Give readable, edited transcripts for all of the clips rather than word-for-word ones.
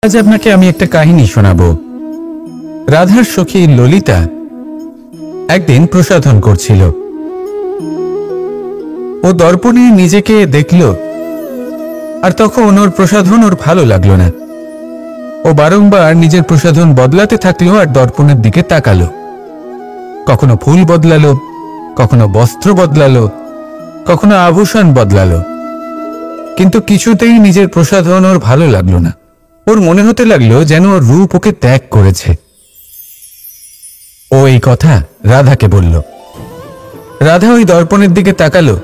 আজ আপনাকে আমি একটা কাহিনী শোনাবো। রাধার সখী ললিতা একদিন প্রসাধন করছিল। ও দর্পণে নিজেকে দেখল, আর তখন ওর প্রসাধন ওর ভালো লাগলো না। ও বারংবার নিজের প্রসাধন বদলাতে থাকলো আর দর্পণের দিকে তাকালো। কখনো ফুল বদলালো, কখনো বস্ত্র বদলালো, কখনো আভূষণ বদলালো, কিন্তু কিছুতেই নিজের প্রসাধন ওর ভালো লাগলো না। ওর মনে হতে লাগলো যেন ওর রূপ ওকে ত্যাগ করেছে। ও এই কথা রাধাকে বলল। রাধা ওই দর্পণের দিকে তাকালো,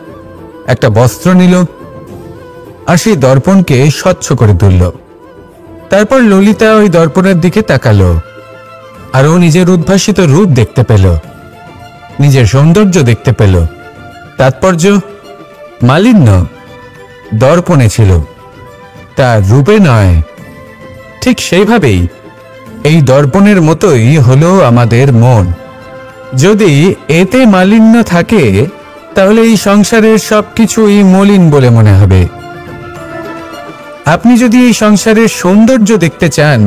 একটা বস্ত্র নিল আর সেই দর্পণকে স্বচ্ছ করে তুলল। তারপর ললিতা ওই দর্পণের দিকে তাকালো আর ও নিজের উদ্ভাসিত রূপ দেখতে পেল, নিজের সৌন্দর্য দেখতে পেল। তাৎপর্য মালিন্য দর্পণে ছিল, তার রূপে নয়। ঠিক সেইভাবেই এই দর্পণের মতোই হলো আমাদের মন। যদি এতে মালিন্য থাকে তাহলে এই সংসারের সবকিছুই মলিন বলে মনে হবে। আপনি যদি এই সংসারের সৌন্দর্য দেখতে চান,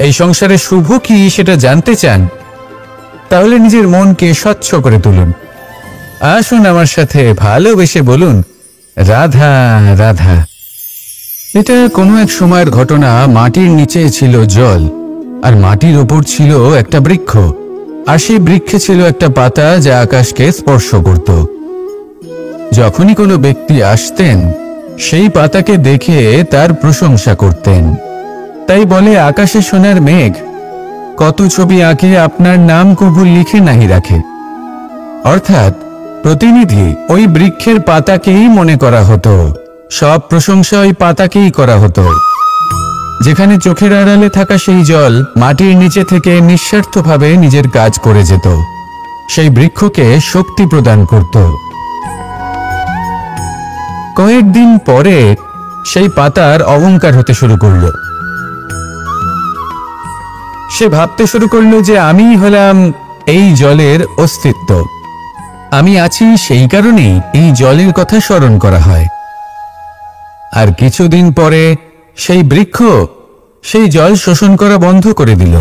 এই সংসারের শুভ কি সেটা জানতে চান, তাহলে নিজের মনকে স্বচ্ছ করে তুলুন। আসুন আমার সাথে ভালোবেসে বলুন, রাধা রাধা। এটা কোনো এক সময়ের ঘটনা। মাটির নিচে ছিল জল, আর মাটির ওপর ছিল একটা বৃক্ষ, আর সেই বৃক্ষে ছিল একটা পাতা যা আকাশকে স্পর্শ করত। যখনই কোনো ব্যক্তি আসতেন, সেই পাতাকে দেখে তার প্রশংসা করতেন। তাই বলে, আকাশে সোনার মেঘ কত ছবি আঁকে, আপনার নাম কবু লিখে নাহি রাখে। অর্থাৎ প্রতিনিধি ওই বৃক্ষের পাতাকেই মনে করা হতো, সব প্রশংসা ওই পাতাকেই করা হতো। যেখানে চোখের আড়ালে থাকা সেই জল মাটির নিচে থেকে নিঃস্বার্থভাবে নিজের কাজ করে যেত, সেই বৃক্ষকে শক্তি প্রদান করত। কয়েকদিন পরে সেই পাতার অহংকার হতে শুরু করল। সে ভাবতে শুরু করলো যে আমি হলাম এই জলের অস্তিত্ব, আমি আছি সেই কারণেই এই জলের কথা স্মরণ করা হয়। আর কিছুদিন পরে সেই বৃক্ষ সেই জল শোষণ করা বন্ধ করে দিল,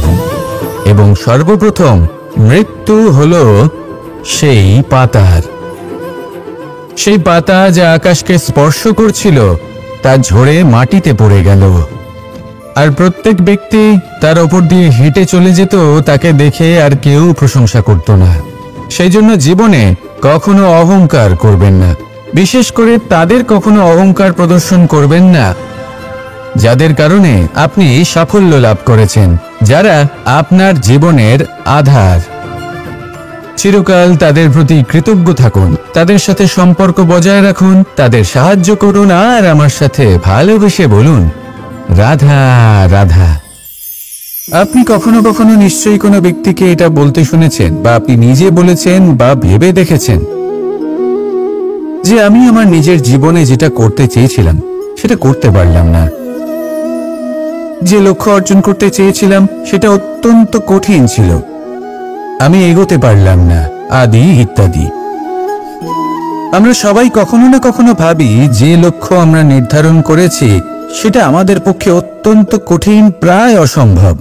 এবং সর্বপ্রথম মৃত্যু হলো সেই পাতার। সেই পাতা যা আকাশকে স্পর্শ করছিল তা ঝরে মাটিতে পড়ে গেল, আর প্রত্যেক ব্যক্তি তার ওপর দিয়ে হেঁটে চলে যেত, তাকে দেখে আর কেউ প্রশংসা করত না। সেই জন্য জীবনে কখনো অহংকার করবেন না, বিশেষ করে তাদের কখনো অহংকার প্রদর্শন করবেন না যাদের কারণে আপনি সাফল্য লাভ করেছেন, যারা আপনার জীবনের আধার। চিরকাল তাদের প্রতি কৃতজ্ঞ থাকুন, তাদের সাথে সম্পর্ক বজায় রাখুন, তাদের সাহায্য করুন, আর আমার সাথে ভালোবেসে বলুন, রাধা রাধা। আপনি কখনো কখনো নিশ্চয়ই কোনো ব্যক্তিকে এটা বলতে শুনেছেন, বা আপনি নিজে বলেছেন বা ভেবে দেখেছেন যে আমি আমার নিজের জীবনে যেটা করতে চেয়েছিলাম সেটা করতে পারলাম না, যে লক্ষ্য অর্জন করতে চেয়েছিলাম সেটা অত্যন্ত কঠিন ছিল, আমি এগোতে পারলাম না, আদি ইত্যাদি। আমরা সবাই কখনো না কখনো ভাবি যে লক্ষ্য আমরা নির্ধারণ করেছি সেটা আমাদের পক্ষে অত্যন্ত কঠিন, প্রায় অসম্ভব।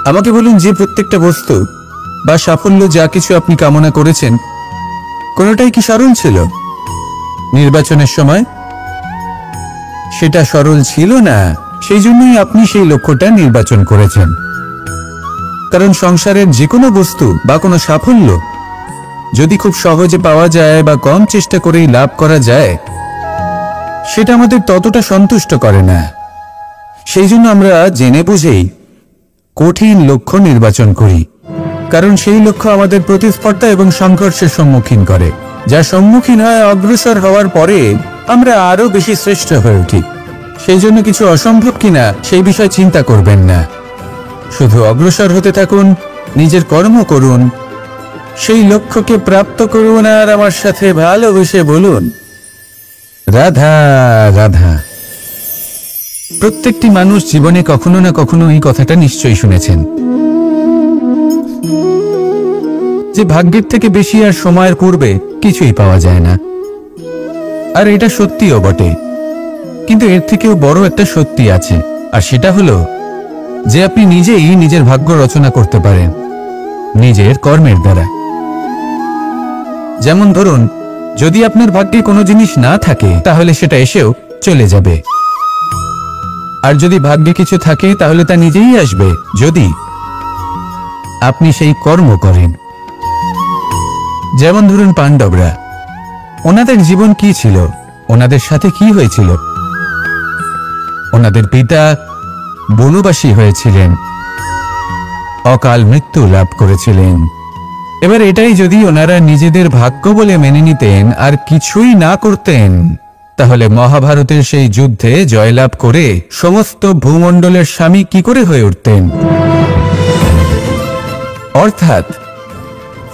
আমাকে বলুন, যে প্রত্যেকটা বস্তু বা সাফল্য যা কিছু আপনি কামনা করেছেন, কোনোটাই কি সরল ছিল? নির্বাচনের সময় সেটা সরল ছিল না, সেই জন্যই আপনি সেই লক্ষ্যটা নির্বাচন করেছেন। কারণ সংসারের যে কোনো বস্তু বা কোনো সাফল্য যদি খুব সহজে পাওয়া যায় বা কম চেষ্টা করেই লাভ করা যায়, সেটা আমাদের ততটা সন্তুষ্ট করে না। সেই জন্য আমরা জেনে বুঝেই কঠিন লক্ষ্য নির্বাচন করি, কারণ সেই লক্ষ্য আমাদের প্রতিস্পর্ধা এবং সংঘর্ষের সম্মুখীন করে, যা সম্মুখীন হয় অগ্রসর হওয়ার পরে আমরা আরো বেশি শ্রেষ্ঠ হয়ে উঠি। সেই জন্য কিছু অসম্ভব কিনা সেই বিষয়ে চিন্তা করবেন না, শুধু অগ্রসর হতে থাকুন, নিজের কর্ম করুন, সেই লক্ষ্যকে প্রাপ্ত করুন, আর আমার সাথে ভালোবেসে বলুন, রাধা রাধা। প্রত্যেকটি মানুষ জীবনে কখনো না কখনো এই কথাটা নিশ্চয়ই শুনেছেন যে ভাগ্যের থেকে বেশি আর সময়ের পূর্বে কিছুই পাওয়া যায় না। আর এটা সত্যিও বটে, কিন্তু এর থেকেও বড় একটা সত্যি আছে, আর সেটা হলো যে আপনি নিজেই নিজের ভাগ্য রচনা করতে পারেন নিজের কর্মের দ্বারা। যেমন ধরুন, যদি আপনার ভাগ্যে কোনো জিনিস না থাকে তাহলে সেটা এসেও চলে যাবে, আর যদি ভাগ্যে কিছু থাকে তাহলে তা নিজেই আসবে যদি আপনি সেই কর্ম করেন। যেমন ধরুন পাণ্ডবরা, ওনাদের জীবন কি ছিল, ওনাদের সাথে কি হয়েছিল? ওনাদের পিতা বনবাসী হয়েছিলেন, অকাল মৃত্যু লাভ করেছিলেন। এবার এটাই যদি ওনারা নিজেদের ভাগ্য বলে মেনে নিতেন আর কিছুই না করতেন, তাহলে মহাভারতের সেই যুদ্ধে জয়লাভ করে সমস্ত ভূমণ্ডলের স্বামী কি করে হয়ে উঠতেন? অর্থাৎ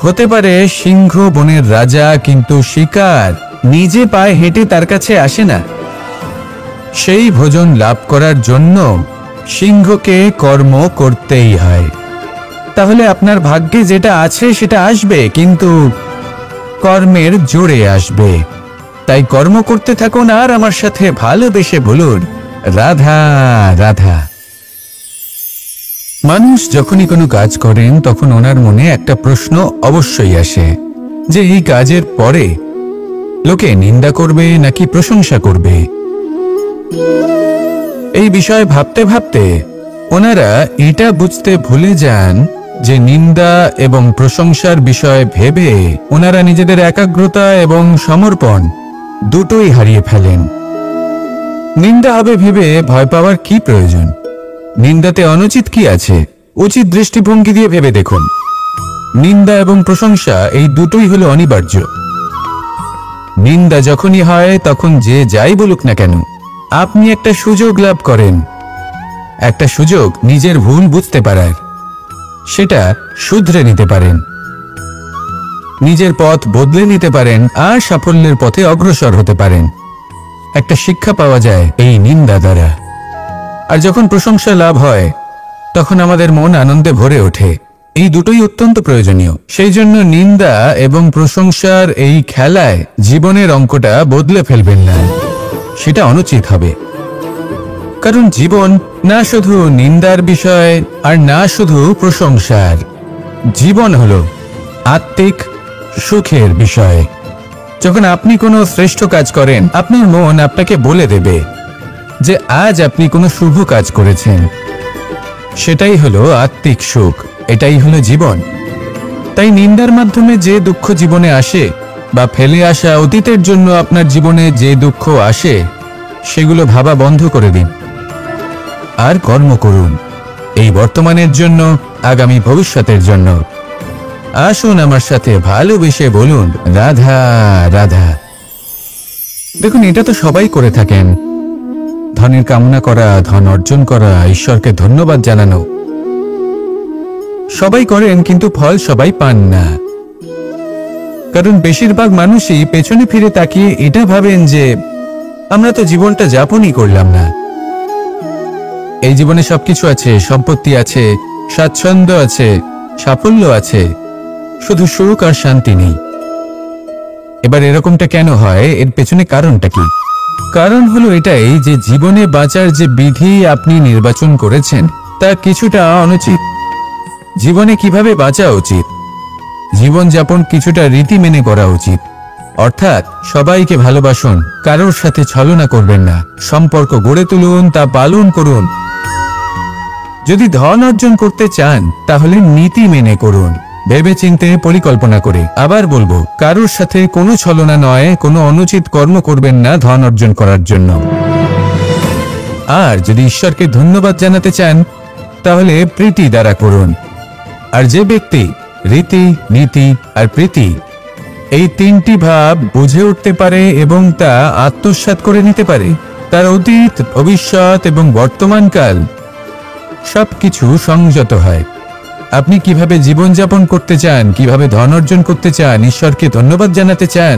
হতে পারে সিংহ বনের রাজা, কিন্তু শিকার নিজে পায়ে হেঁটে তার কাছে আসে না। সেই ভোজন লাভ করার জন্য সিংহকে কর্ম করতেই হয়। তাহলে আপনার ভাগ্যে যেটা আছে সেটা আসবে, কিন্তু কর্মের জোরে আসবে। তাই কর্ম করতে থাকুন আর আমার সাথে ভালোবেসে বলুন, রাধা রাধা। মানুষ যখনই কোনো কাজ করেন তখন ওনার মনে একটা প্রশ্ন অবশ্যই আসে যে এই কাজের পরে লোকে নিন্দা করবে নাকি প্রশংসা করবে। এই বিষয়ে ভাবতে ভাবতে ওনারা এটা বুঝতে ভুলে যান যে নিন্দা এবং প্রশংসার বিষয় ভেবে ওনারা নিজেদের একাগ্রতা এবং সমর্পণ দুটোই হারিয়ে ফেলেন। নিন্দা হবে ভেবে ভয় পাওয়ার কি প্রয়োজন? নিন্দাতে অনুচিত কি আছে? উচিত দৃষ্টিভঙ্গি দিয়ে ভেবে দেখুন। নিন্দা এবং প্রশংসা এই দুটোই হলো অনিবার্য। নিন্দা যখনই হয় তখন যে যাই বলুক না কেন, আপনি একটা সুযোগ লাভ করেন, একটা সুযোগ নিজের ভুল বুঝতে পারার, সেটা শুধরে নিতে পারেন, নিজের পথ বদলে নিতে পারেন আর সাফল্যের পথে অগ্রসর হতে পারেন। একটা শিক্ষা পাওয়া যায় এই নিন্দা দ্বারা। আর যখন প্রশংসা লাভ হয় তখন আমাদের মন আনন্দে ভরে ওঠে। এই দুটোই অত্যন্ত প্রয়োজনীয়। সেই জন্য নিন্দা এবং প্রশংসার এই খেলায় জীবনের অঙ্কটা বদলে ফেলবেন না, সেটা অনুচিত হবে। কারণ জীবন না শুধু নিন্দার বিষয় আর না শুধু প্রশংসার, জীবন হলো আত্মিক সুখের বিষয়। যখন আপনি কোনো শ্রেষ্ঠ কাজ করেন, আপনার মন আপনাকে বলে দেবে যে আজ আপনি কোনো শুভ কাজ করেছেন। সেটাই হলো আত্মিক সুখ, এটাই হলো জীবন। তাই নিন্দার মাধ্যমে যে দুঃখ জীবনে আসে বা ফেলে আসা অতীতের জন্য আপনার জীবনে যে দুঃখ আসে, সেগুলো ভাবা বন্ধ করে দিন আর কর্ম করুন এই বর্তমানের জন্য, আগামী ভবিষ্যতের জন্য। আসুন আমার সাথে ভালোবেসে বলুন, রাধা রাধা। দেখুন, এটা তো সবাই করে থাকেন, ধনের কামনা করা, ধন অর্জন করা, ঈশ্বরকে ধন্যবাদ জানানো, সবাই করেন, কিন্তু ফল সবাই পান না। কারণ বেশিরভাগ মানুষই পেছনে ফিরে তাকিয়ে এটা ভাবেন যে আমরা তো জীবনটা যাপনই করলাম না। এই জীবনে সবকিছু আছে, সম্পত্তি আছে, স্বাচ্ছন্দ্য আছে, সাফল্য আছে, শুধু সুখ আর শান্তি নেই। এবার এরকমটা কেন হয়? এর পেছনে কারণটা কি? কারণ হলো এটাই যে জীবনে বাঁচার যে বিধি আপনি নির্বাচন করেছেন তা কিছুটা অনুচিত। জীবনে কিভাবে বাঁচা উচিত, জীবনযাপন কিছুটা রীতি মেনে করা উচিত। অর্থাৎ সবাইকে ভালোবাসুন, কারোর সাথে ছলনা করবেন না, সম্পর্ক গড়ে তুলুন, তা পালন করুন। যদি ধন অর্জন করতে চান তাহলে নীতি মেনে করুন, ভেবেচিন্তে পরিকল্পনা করে। আবার বলবো, কারোর সাথে কোনো ছলনা নয়, কোনো অনুচিত কর্ম করবেন না ধন অর্জন করার জন্য। আর যদি ঈশ্বরকে ধন্যবাদ জানাতে চান তাহলে প্রীতি দ্বারা করুন। আর যে ব্যক্তি রীতি, নীতি আর প্রীতি এই তিনটি ভাব বুঝে উঠতে পারে এবং তা আত্মসাৎ করে নিতে পারে, তার অতীত, ভবিষ্যৎ এবং বর্তমানকাল সবকিছু সংযত হয়। আপনি কিভাবে জীবনযাপন করতে চান, কিভাবে ধন অর্জন করতে চান, ঈশ্বরকে ধন্যবাদ জানাতে চান,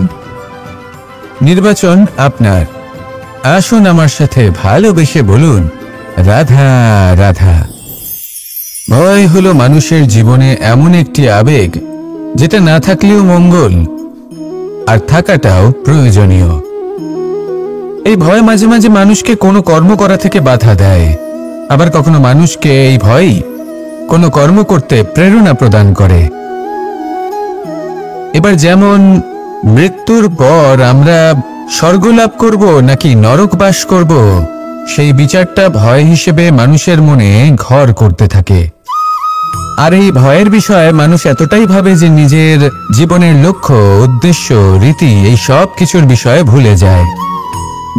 নির্বাচন আপনার। আসুন আমার সাথে ভালোবেসে বলুন, রাধা রাধা। ভয় হলো মানুষের জীবনে এমন একটি আবেগ যেটা না থাকলেও মঙ্গল, আর থাকাটাও প্রয়োজনীয়। এই ভয় মাঝে মাঝে মানুষকে কোনো কর্ম করা থেকে বাধা দেয়। আবার কখনো মানুষকে এই ভয়ই কোনো কর্ম করতে প্রেরণা প্রদান করে। এবার যেমন মৃত্যুর পর আমরা স্বর্গ লাভ করব নাকি নরক বাস করব, সেই বিচারটা ভয় হিসেবে মানুষের মনে ঘর করতে থাকে। আর এই ভয়ের বিষয়ে মানুষ এতটাই ভাবে যে নিজের জীবনের লক্ষ্য, উদ্দেশ্য, রীতি এই সব কিছুর বিষয়ে ভুলে যায়।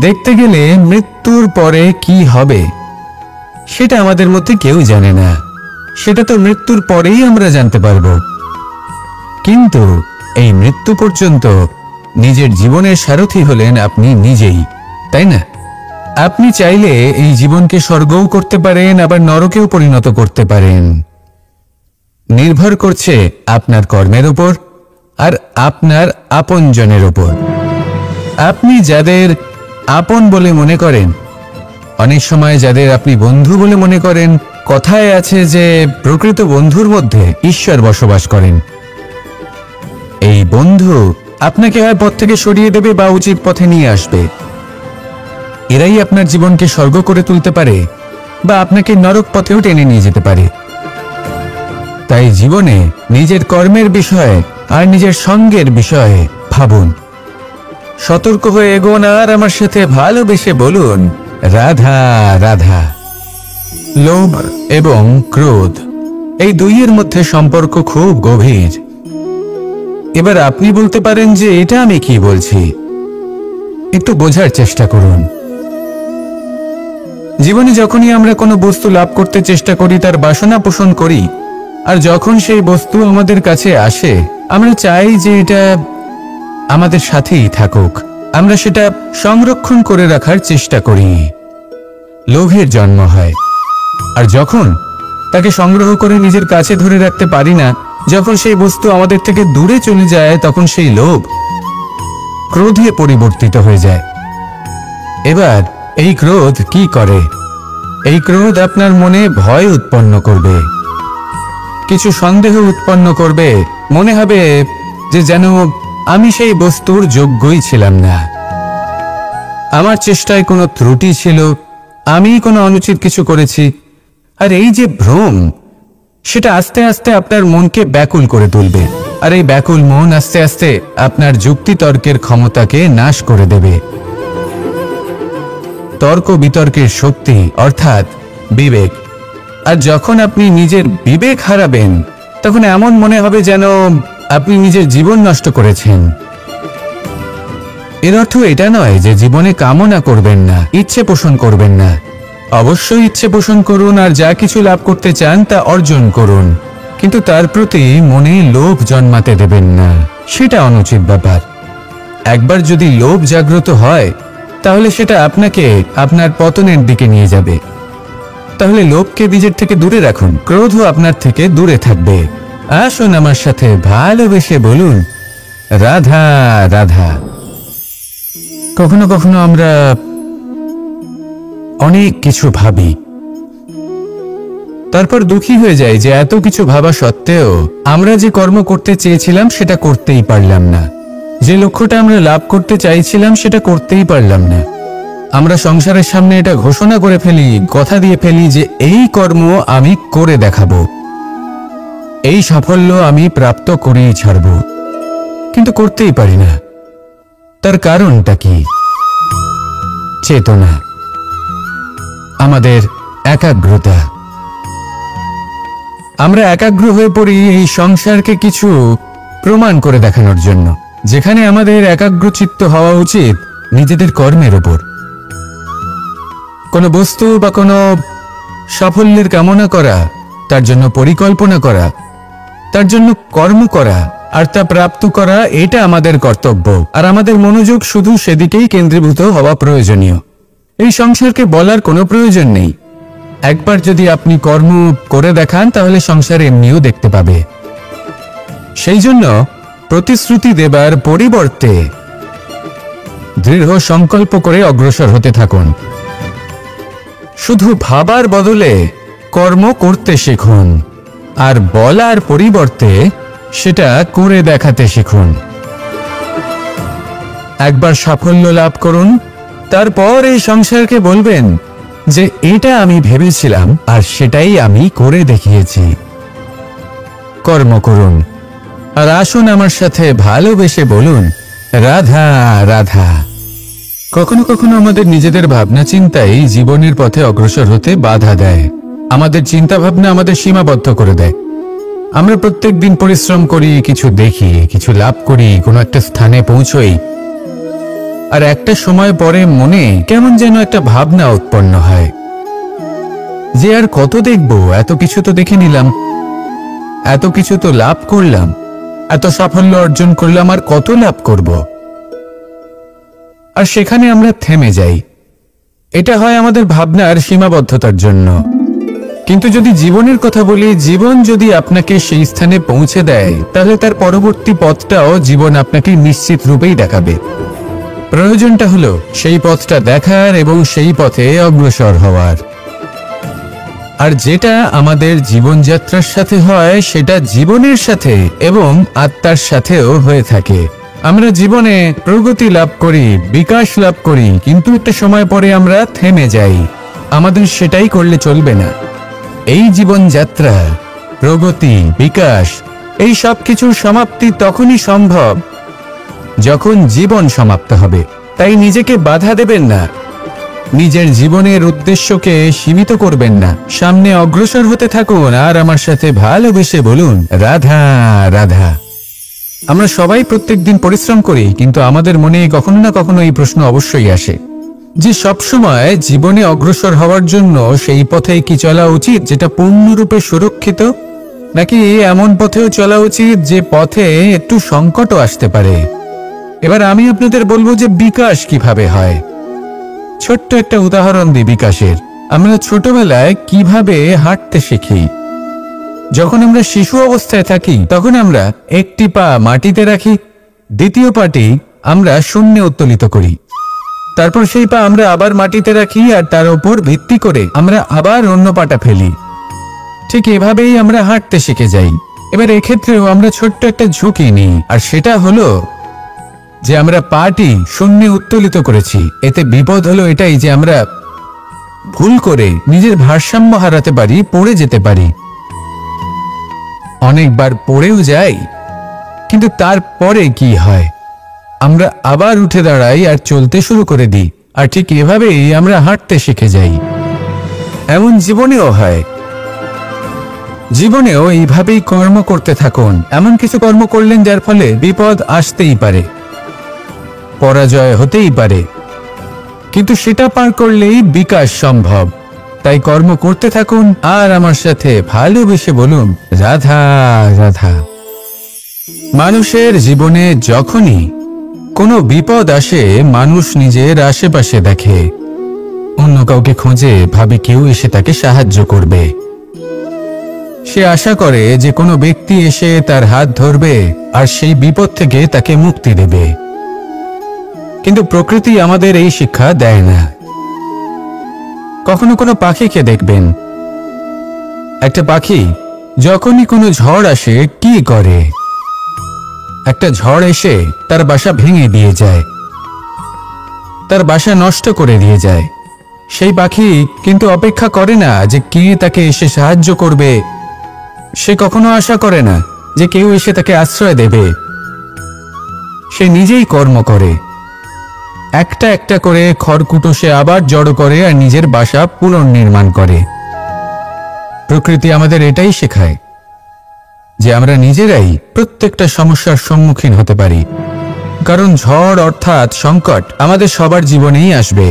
দেখতে গেলে মৃত্যুর পরে কি হবে সেটা আমাদের মধ্যে কেউ জানে না, সেটা তো মৃত্যুর পরেই আমরা জানতে পারব। কিন্তু এই মৃত্যু পর্যন্ত নিজের জীবনের সারথি হলেন আপনি নিজেই, তাই না? আপনি চাইলে এই জীবনকে স্বর্গও করতে পারেন, আবার নরকেও পরিণত করতে পারেন। নির্ভর করছে আপনার কর্মের উপর আর আপনার আপনজনের উপর। আপনি যাদের আপন বলে মনে করেন, অনেক সময় যাদের আপনি বন্ধু বলে মনে করেন, কথায় আছে যে প্রকৃত বন্ধুর মধ্যে ঈশ্বর বসবাস করেন। এই বন্ধু আপনাকে হয় পথ থেকে সরিয়ে দেবে বা উচিত পথে নিয়ে আসবে। এরাই আপনার জীবনকে স্বর্গ করে তুলতে পারে বা আপনাকে নরক পথেও টেনে নিয়ে যেতে পারে। তাই জীবনে নিজের কর্মের বিষয়ে আর নিজের সঙ্গের বিষয়ে ভাবুন, সতর্ক হয়ে এগোন আর আমার সাথে ভালোবেসে বলুন, রাধা রাধা। লোভ এবং ক্রোধ এই দুইয়ের মধ্যে সম্পর্ক খুব গভীর। এবার আপনি বলতে পারেন যে এটা আমি কি বলছি, একটু বোঝার চেষ্টা করুন। জীবনে যখনই আমরা কোনো বস্তু লাভ করতে চেষ্টা করি, তার বাসনা পোষণ করি, আর যখন সেই বস্তু আমাদের কাছে আসে আমরা চাই যে এটা আমাদের সাথেই থাকুক, আমরা সেটা সংরক্ষণ করে রাখার চেষ্টা করি। লোভের জন্ম হয়। আর যখন তাকে সংগ্রহ করে নিজের কাছে ধরে রাখতে পারি না, যখন সেই বস্তু আমাদের থেকে দূরে চলে যায়, তখন সেই লোভ ক্রোধে পরিবর্তিত হয়ে যায়। এবার এই ক্রোধ কি করে? এই ক্রোধ আপনার মনে ভয় উৎপন্ন করবে, কিছু সন্দেহ উৎপন্ন করবে, মনে হবে যে যেন আমি সেই বস্তুর যোগ্যই ছিলাম না, আমার চেষ্টায় কোনো ত্রুটি ছিল, আমি কোনো অনুচিত কিছু করেছি। আর এই যে ভ্রম, সেটা আস্তে আস্তে আপনার মনকে ব্যাকুল করে তুলবে। আর এই ব্যাকুল মন আস্তে আস্তে আপনার যুক্তিতর্কের ক্ষমতাকে নাশ করে দেবে। তর্ক বিতর্কের শক্তি অর্থাৎ বিবেক। আর যখন আপনি নিজের বিবেক হারাবেন, তখন এমন মনে হবে যেন আপনি নিজের জীবন নষ্ট করেছেন। এর অর্থ এটা নয় যে জীবনে কামনা করবেন না, ইচ্ছে পোষণ করবেন না। অবশ্যই ইচ্ছে পোষণ করুন, আর যা কিছু লাভ করতে চান তা অর্জন করুন, কিন্তু তার প্রতি মনে লোভ জন্মাতে দেবেন না, সেটা অনুচিত ব্যাপার। একবার যদি লোভ জাগ্রত হয়, তাহলে সেটা আপনাকে আপনার পতনের দিকে নিয়ে যাবে। তাহলে লোভকে নিজের থেকে দূরে রাখুন, ক্রোধও আপনার থেকে দূরে থাকবে। আসুন আমার সাথে ভালোবেসে বলুন, রাধা রাধা। কখনো কখনো আমরা অনেক কিছু ভাবি, তারপর দুঃখী হয়ে যাই যে এত কিছু ভাবা সত্ত্বেও আমরা যে কর্ম করতে চেয়েছিলাম সেটা করতেই পারলাম না, যে লক্ষ্যটা আমরা লাভ করতে চাইছিলাম সেটা করতেই পারলাম না। আমরা সংসারের সামনে এটা ঘোষণা করে ফেলি, কথা দিয়ে ফেলি যে এই কর্ম আমি করে দেখাবো, এই সাফল্য আমি প্রাপ্ত করেই ছাড়ব, কিন্তু করতেই পারি না। তার কারণটা কি? চেতনা, আমাদের একাগ্রতা। আমরা একাগ্র হয়ে পড়ি এই সংসারকে কিছু প্রমাণ করে দেখানোর জন্য, যেখানে আমাদের একাগ্রচিত্ত হওয়া উচিত নিজেদের কর্মের ওপর। কোনো বস্তু বা কোনো সাফল্যের কামনা করা, তার জন্য পরিকল্পনা করা, তার জন্য কর্ম করা আর তা প্রাপ্ত করা, এটা আমাদের কর্তব্য। আর আমাদের মনোযোগ শুধু সেদিকেই কেন্দ্রীভূত হওয়া প্রয়োজনীয়। এই সংসারকে বলার কোনো প্রয়োজন নেই। একবার যদি আপনি কর্ম করে দেখান, তাহলে সংসার এমনিও দেখতে পাবে। সেই জন্য প্রতিশ্রুতি দেবার পরিবর্তে দৃঢ় সংকল্প করে অগ্রসর হতে থাকুন। শুধু ভাবার বদলে কর্ম করতে শিখুন, আর বলার পরিবর্তে সেটা করে দেখাতে শিখুন। একবার সাফল্য লাভ করুন, তারপর এই সংসারকে বলবেন, যে এটা আমি ভেবেছিলাম আর সেটাই আমি করে দেখিয়েছি। কর্ম করুন আর আসুন আমার সাথে ভালোবেসে বলুন, রাধা রাধা। কখনো কখনো আমাদের নিজেদের ভাবনা চিন্তাই জীবনের পথে অগ্রসর হতে বাধা দেয়। আমাদের চিন্তা ভাবনা আমাদের সীমাবদ্ধ করে দেয়। আমরা প্রত্যেক দিন পরিশ্রম করি, কিছু দেখি, কিছু লাভ করি, কোনো একটা স্থানে পৌঁছই, আর একটা সময় পরে মনে কেমন যেন একটা ভাবনা উৎপন্ন হয় যে আর কত দেখব, এত কিছু তো দেখে নিলাম, এত কিছু তো লাভ করলাম, এত সাফল্য অর্জন করলাম, আর কত লাভ করব। আর সেখানে আমরা থেমে যাই। এটা হয় আমাদের ভাবনার সীমাবদ্ধতার জন্য। কিন্তু যদি জীবনের কথা বলি, জীবন যদি আপনাকে সেই স্থানে পৌঁছে দেয়, তাহলে তার পরবর্তী পথটাও জীবন আপনাকে নিশ্চিত রূপেই দেখাবে। প্রয়োজনটা হলো সেই পথটা দেখার এবং সেই পথে অগ্রসর হওয়ার। আর যেটা আমাদের জীবনযাত্রার সাথে হয়, সেটা জীবনের সাথে এবং আত্মার সাথেও হয়ে থাকে। আমরা জীবনে প্রগতি লাভ করি, বিকাশ লাভ করি, কিন্তু একটা সময় পরে আমরা থেমে যাই। আমাদের সেটাই করলে চলবে না। এই জীবনযাত্রা, প্রগতি, বিকাশ, এই সব কিছুর সমাপ্তি তখনই সম্ভব যখন জীবন সমাপ্ত হবে। তাই নিজেকে বাধা দেবেন না, নিজের জীবনের উদ্দেশ্যকে সীমিত করবেন না। সামনে অগ্রসর হতে থাকুন আর আমার সাথে ভালোবেসে বলুন, রাধা রাধা। আমরা সবাই প্রত্যেকদিন পরিশ্রম করি, কিন্তু আমাদের মনে কখনো না কখনো এই প্রশ্ন অবশ্যই আসে যে সবসময় জীবনে অগ্রসর হওয়ার জন্য সেই পথে কি চলা উচিত যেটা পূর্ণরূপে সুরক্ষিত, নাকি এমন পথেও চলা উচিত যে পথে একটু সংকটও আসতে পারে। এবার আমি আপনাদের বলবো যে বিকাশ কিভাবে হয়। ছোট্ট একটা উদাহরণ দিই বিকাশের। আমরা ছোটবেলায় কিভাবে হাঁটতে শিখি। যখন আমরা শিশু অবস্থায় থাকি, তখন আমরা একটি পা মাটিতে রাখি, দ্বিতীয় পাটি আমরা শূন্যে উত্তোলিত করি, তারপর সেই পা আমরা আবার মাটিতে রাখি, আর তার উপর ভিত্তি করে আমরা আবার অন্য পাটা ফেলি। ঠিক এভাবেই আমরা হাঁটতে শিখে যাই। এবার এক্ষেত্রেও আমরা ছোট্ট একটা ঝুঁকি নিই, আর সেটা হলো যে আমরা পাটি শূন্যে উত্তোলিত করেছি। এতে বিপদ হলো এটাই যে আমরা ভুল করে নিজের ভারসাম্য হারাতে পারি, পড়ে যেতে পারি। অনেকবার পড়েও যাই, কিন্তু তারপরে কি হয়, আমরা আবার উঠে দাঁড়াই আর চলতে শুরু করে দিই। আর ঠিক এভাবেই আমরা হাঁটতে শিখে যাই। এমন জীবনেও হয়। জীবনেও এইভাবেই কর্ম করতে থাকুন। এমন কিছু কর্ম করলেন যার ফলে বিপদ আসতেই পারে, পরাজয় হতেই পারে, কিন্তু সেটা পার করলেই বিকাশ সম্ভব। তাই কর্ম করতে থাকুন আর আমার সাথে ভালোবেসে বলুন, রাধা রাধা। মানুষের জীবনে যখনই কোনো বিপদ আসে, মানুষ নিজের আশেপাশে দেখে, অন্য কাউকে খোঁজে, ভাবে কেউ এসে তাকে সাহায্য করবে। সে আশা করে যে কোনো ব্যক্তি এসে তার হাত ধরবে আর সেই বিপদ থেকে তাকে মুক্তি দেবে। কিন্তু প্রকৃতি আমাদের এই শিক্ষা দেয় না। কখনো কোনো পাখিকে দেখবেন, একটা পাখি যখনই কোনো ঝড় আসে কি করে, একটা ঝড় এসে তার বাসা ভেঙে দিয়ে যায়, তার বাসা নষ্ট করে দিয়ে যায়। সেই পাখি কিন্তু অপেক্ষা করে না যে কে তাকে এসে সাহায্য করবে। সে কখনো আশা করে না যে কেউ এসে তাকে আশ্রয় দেবে। সে নিজেই কর্ম করে, একটা একটা করে খড়কুটো সে আবার জড়ো করে আর নিজের বাসা পুনর্নির্মাণ করে। প্রকৃতি আমাদের এটাই শেখায় যে আমরা নিজেরাই প্রত্যেকটা সমস্যার সম্মুখীন হতে পারি। কারণ ঝড় অর্থাৎ সংকট আমাদের সবার জীবনেই আসবে,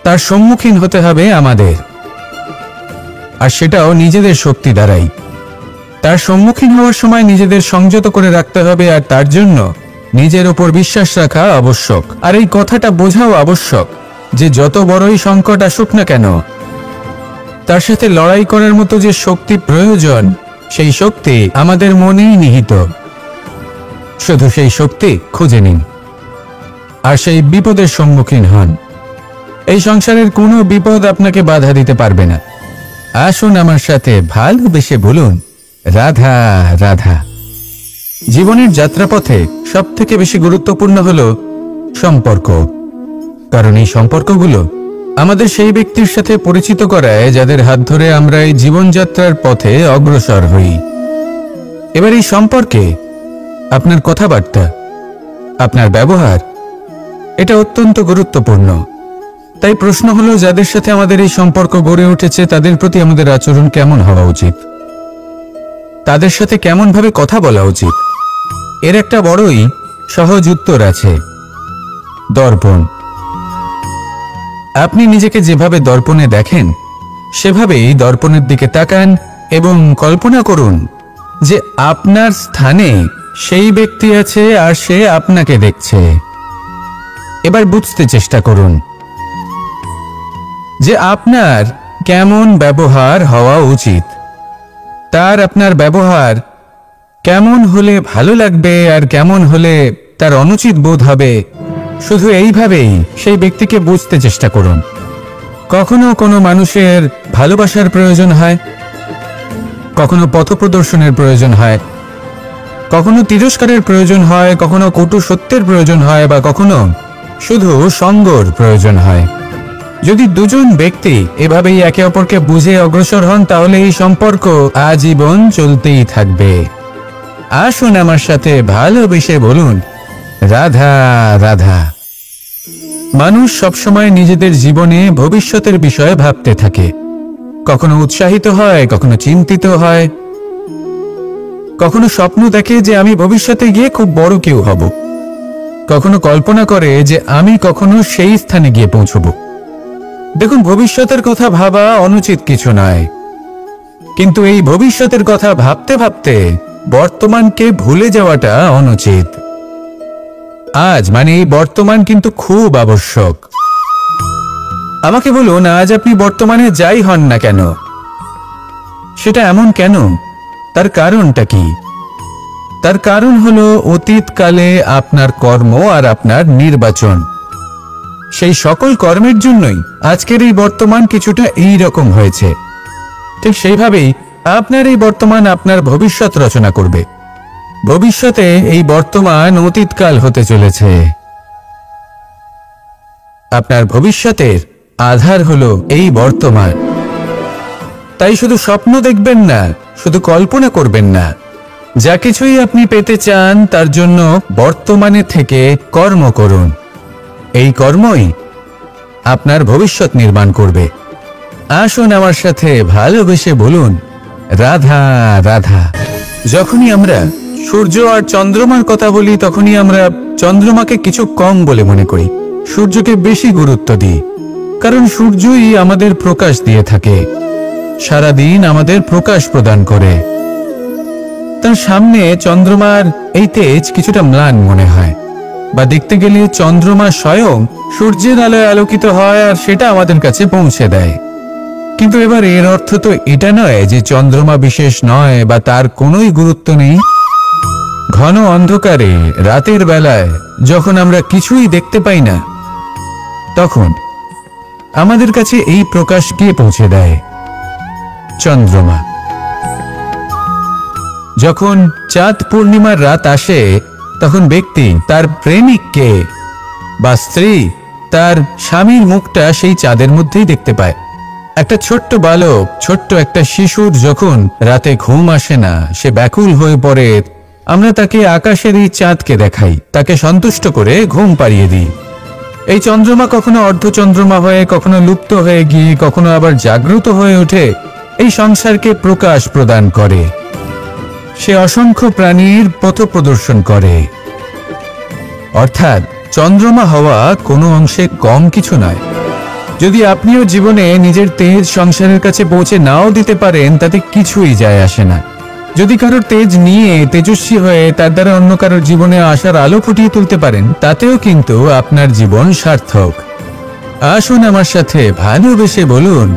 তার সম্মুখীন হতে হবে আমাদের, আর সেটাও নিজেদের শক্তি দ্বারাই। তার সম্মুখীন হওয়ার সময় নিজেদের সংযত করে রাখতে হবে, আর তার জন্য নিজের ওপর বিশ্বাস রাখা আবশ্যক। আর এই কথাটা বোঝাও আবশ্যক যে যত বড়ই সংকট আসুক না কেন, তার সাথে লড়াই করার মতো যে শক্তি প্রয়োজন, সেই শক্তি আমাদের মনেই নিহিত। শুধু সেই শক্তি খুঁজে নিন আর সেই বিপদের সম্মুখীন হন। এই সংসারের কোনো বিপদ আপনাকে বাধা দিতে পারবে না। আসুন আমার সাথে ভালোবেসে বলুন, রাধা রাধা। জীবনের যাত্রাপথে সবথেকে বেশি গুরুত্বপূর্ণ হলো সম্পর্ক, কারণ এই সম্পর্কগুলো আমাদের সেই ব্যক্তির সাথে পরিচিত করায় যাদের হাত ধরে আমরা এই জীবনযাত্রার পথে অগ্রসর হই। এবার এই সম্পর্কে আপনার কথাবার্তা, আপনার ব্যবহার, এটা অত্যন্ত গুরুত্বপূর্ণ। তাই প্রশ্ন হলো, যাদের সাথে আমাদের এই সম্পর্ক গড়ে উঠেছে তাদের প্রতি আমাদের আচরণ কেমন হওয়া উচিত, তাদের সাথে কেমন ভাবে কথা বলা উচিত। এর একটা বড়ই সহজ উত্তর আছে, দর্পণ। আপনি নিজেকে যেভাবে দর্পণে দেখেন সেভাবেই দর্পণের দিকে তাকান এবং কল্পনা করুন যে আপনার স্থানে সেই ব্যক্তি আছে আর সে আপনাকে দেখছে। এবার বুঝতে চেষ্টা করুন যে আপনার কেমন ব্যবহার হওয়া উচিত, তার আপনার ব্যবহার কেমন হলে ভালো লাগবে আর কেমন হলে তার অনুচিত বোধ হবে। শুধু এইভাবেই সেই ব্যক্তিকে বুঝতে চেষ্টা করুন। কখনো কোনো মানুষের ভালোবাসার প্রয়োজন হয়, কখনো পথপ্রদর্শনের প্রয়োজন হয়, কখনো তিরস্কারের প্রয়োজন হয়, কখনো কটু সত্যের প্রয়োজন হয়, বা কখনো শুধু সঙ্গর প্রয়োজন হয়। যদি দুজন ব্যক্তি এভাবেই একে অপরকে বুঝে অগ্রসর হন তাহলে এই সম্পর্ক আজীবন চলতেই থাকবে। আসুন আমার সাথে ভালোবেসে বলুন, রাধা রাধা। মানুষ সবসময় নিজেদের জীবনে ভবিষ্যতের বিষয়ে ভাবতে থাকে। কখনো উৎসাহিত হয়, কখনো চিন্তিত হয়, কখনো স্বপ্ন দেখে যে আমি ভবিষ্যতে গিয়ে খুব বড় কেউ হব, কখনো কল্পনা করে যে আমি কখনো সেই স্থানে গিয়ে পৌঁছব। দেখুন, ভবিষ্যতের কথা ভাবা অনুচিত কিছু নয়, কিন্তু এই ভবিষ্যতের কথা ভাবতে ভাবতে বর্তমানকে ভুলে যাওয়াটা অনুচিত। আজ মানে এই বর্তমান কিন্তু খুব আবশ্যক। আমাকে বলুন, আজ আপনি বর্তমানে যাই হন না কেন, সেটা এমন কেন? তার কারণটা কি? তার কারণ হলো অতীতকালে আপনার কর্ম আর আপনার নির্বাচন। সেই সকল কর্মের জন্যই আজকের এই বর্তমান কিছুটা এই রকম হয়েছে। ঠিক সেইভাবেই আপনার এই বর্তমান আপনার ভবিষ্যৎ রচনা করবে। ভবিষ্যতে এই বর্তমান অতীতকাল হতে চলেছে। আপনার ভবিষ্যতের আধার হলো এই বর্তমান। তাই শুধু স্বপ্ন দেখবেন না, শুধু কল্পনা করবেন না। যা কিছুই আপনি পেতে চান তার জন্য বর্তমানে থেকে কর্ম করুন। এই কর্মই আপনার ভবিষ্যৎ নির্মাণ করবে। আসুন আমার সাথে ভালোবেসে বলুন, রাধা রাধা। যখনই আমরা সূর্য আর চন্দ্রমার কথা বলি তখনই আমরা চন্দ্রমাকে কিছু কম বলে মনে করি, সূর্যকে বেশি গুরুত্ব দিই। কারণ সূর্যই আমাদের প্রকাশ দিয়ে থাকে, সারাদিন আমাদের প্রকাশ প্রদান করে। তার সামনে চন্দ্রমার এই তেজ কিছুটা ম্লান মনে হয়, বা দেখতে গেলে চন্দ্রমা স্বয়ং সূর্যের আলোয় আলোকিত হয় আর সেটা আমাদের কাছে পৌঁছে দেয়। কিন্তু এবার এর অর্থ তো এটা নয় যে চন্দ্রমা বিশেষ নয় বা তার কোনোই গুরুত্ব নেই। ঘন অন্ধকারে রাতের বেলায় যখন আমরা কিছুই দেখতে পাই না, তখন আমাদের কাছে এই প্রকাশ কে পৌঁছে দেয়? চন্দ্রমা। যখন চাঁদ পূর্ণিমার রাত আসে তখন ব্যক্তি তার প্রেমিককে বা স্ত্রী তার স্বামীর মুখটা সেই চাঁদের মধ্যেই দেখতে পায়। একটা ছোট্ট বালক, ছোট্ট একটা শিশুর যখন রাতে ঘুম আসে না, সে ব্যাকুল হয়ে পড়ে, আমরা তাকে আকাশের এই চাঁদকে দেখাই, তাকে সন্তুষ্ট করে ঘুম পাড়িয়ে দিই। এই চন্দ্রমা কখনো অর্ধচন্দ্রমা হয়ে, কখনো লুপ্ত হয়ে গিয়ে, কখনো আবার জাগ্রত হয়ে ওঠে, এই সংসারকে প্রকাশ প্রদান করে। সে অসংখ্য প্রাণীর পথ প্রদর্শন করে। অর্থাৎ চন্দ্রমা হওয়া কোনো অংশে কম কিছু নয়। যদি আপনিও জীবনে নিজের তেজ সংসারের কাছে পৌঁছে নাও দিতে পারেন, তাতে কিছুই যায় আসে না। যদি কারোর তেজ নিয়ে তেজস্বী হয়ে তার দ্বারা অন্য কারোর জীবনে আসার আলো ফুটিয়ে তুলতে পারেন, তাতেও কিন্তু আপনার জীবন সার্থক। আসুন আমার সাথে ভালোবেসে বলুন,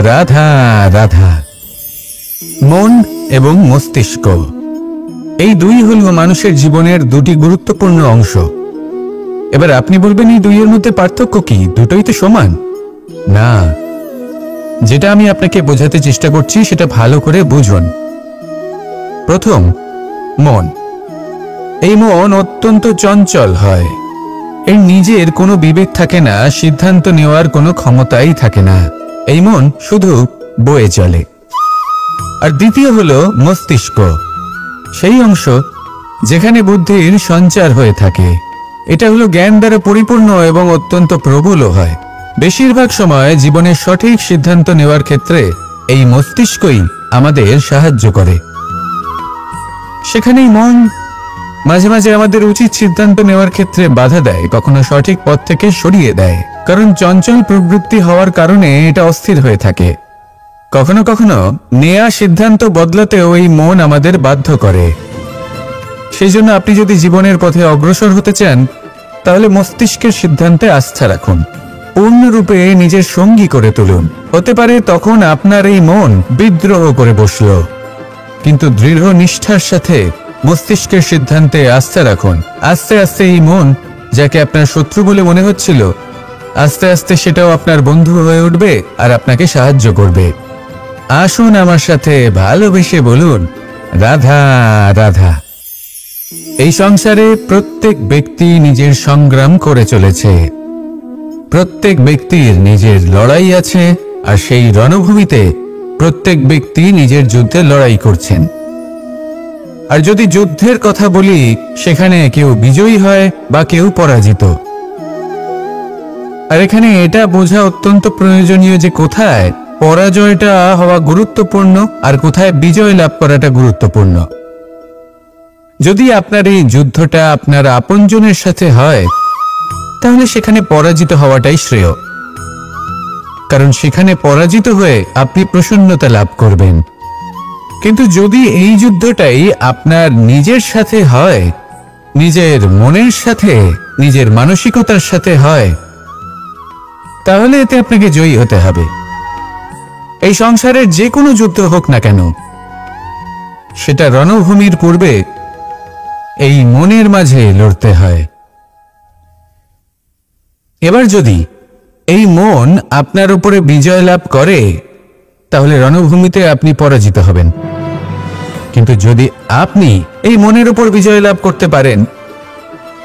রাধা রাধা। মন এবং মস্তিষ্ক, এই দুই হল মানুষের জীবনের দুটি গুরুত্বপূর্ণ অংশ। এবার আপনি বলবেন, এই দুইয়ের মধ্যে পার্থক্য কি? দুটোই তো সমান। না, যেটা আমি আপনাকে বোঝাতে চেষ্টা করছি সেটা ভালো করে বুঝুন। প্রথম, মন। এই মন অত্যন্ত চঞ্চল হয়। এর নিজের কোনো বিবেক থাকে না, সিদ্ধান্ত নেওয়ার কোনো ক্ষমতাই থাকে না। এই মন শুধু বয়ে চলে। আর দ্বিতীয় হলো মস্তিষ্ক, সেই অংশ যেখানে বুদ্ধির সঞ্চার হয়ে থাকে। এটা হলো জ্ঞান দ্বারা পরিপূর্ণ এবং অত্যন্ত প্রবলও হয়। বেশিরভাগ সময় জীবনের সঠিক সিদ্ধান্ত নেওয়ার ক্ষেত্রে এই মস্তিষ্কই আমাদের সাহায্য করে। সেখানেই মন মাঝে মাঝে আমাদের উচিত সিদ্ধান্ত নেওয়ার ক্ষেত্রে বাধা দেয়, কখনো সঠিক পথ থেকে সরিয়ে দেয়, কারণ চঞ্চল প্রবৃত্তি হওয়ার কারণে এটা অস্থির হয়ে থাকে। কখনো কখনো নেয়া সিদ্ধান্ত বদলাতেও এই মন আমাদের বাধ্য করে। সেই জন্য আপনি যদি জীবনের পথে অগ্রসর হতে চান, তাহলে মস্তিষ্কের সিদ্ধান্তে আস্থা রাখুন, পূর্ণরূপে নিজের সঙ্গী করে তুলুন। হতে পারে তখন আপনার এই মন বিদ্রোহ করে বসল, কিন্তু দৃঢ় নিষ্ঠার সাথে মস্তিষ্কের সিদ্ধান্তে আস্থা রাখুন। আস্তে আস্তে এই মন, যাকে আপনার শত্রু বলে মনে হচ্ছিল, আস্তে আস্তে সেটাও আপনার বন্ধু হয়ে উঠবে আর আপনাকে সাহায্য করবে। আসুন আমার সাথে ভালোবেসে বলুন, রাধা রাধা। এই সংসারে প্রত্যেক ব্যক্তি নিজের সংগ্রাম করে চলেছে, প্রত্যেক ব্যক্তির নিজের লড়াই আছে, আর সেই রণভূমিতে প্রত্যেক ব্যক্তি নিজের যুদ্ধে লড়াই করছেন। আর যদি যুদ্ধের কথা বলি, সেখানে কেউ বিজয়ী হয় বা কেউ পরাজিত। আর এখানে এটা বোঝা অত্যন্ত প্রয়োজনীয় যে কোথায় পরাজয়টা হওয়া গুরুত্বপূর্ণ আর কোথায় বিজয় লাভ করাটা গুরুত্বপূর্ণ। যদি আপনার এই যুদ্ধটা আপনার আপনজনের সাথে হয়, তাহলে সেখানে পরাজিত হওয়াটাই শ্রেয়, কারণ সেখানে পরাজিত হয়ে আপনি প্রসন্নতা লাভ করবেন। কিন্তু যদি এই যুদ্ধটাই আপনার নিজের সাথে হয়, নিজের মনের সাথে, নিজের মানসিকতার সাথে হয়, তাহলে এতে আপনাকে জয়ী হতে হবে। এই সংসারের যে কোনো যুদ্ধ হোক না কেন, সেটা রণভূমির পূর্বে এই মনের মাঝে লড়তে হয়। এবার যদি এই মন আপনার উপরে বিজয় লাভ করে, তাহলে রণভূমিতে আপনি পরাজিত হবেন। কিন্তু যদি আপনি এই মনের উপর বিজয় লাভ করতে পারেন,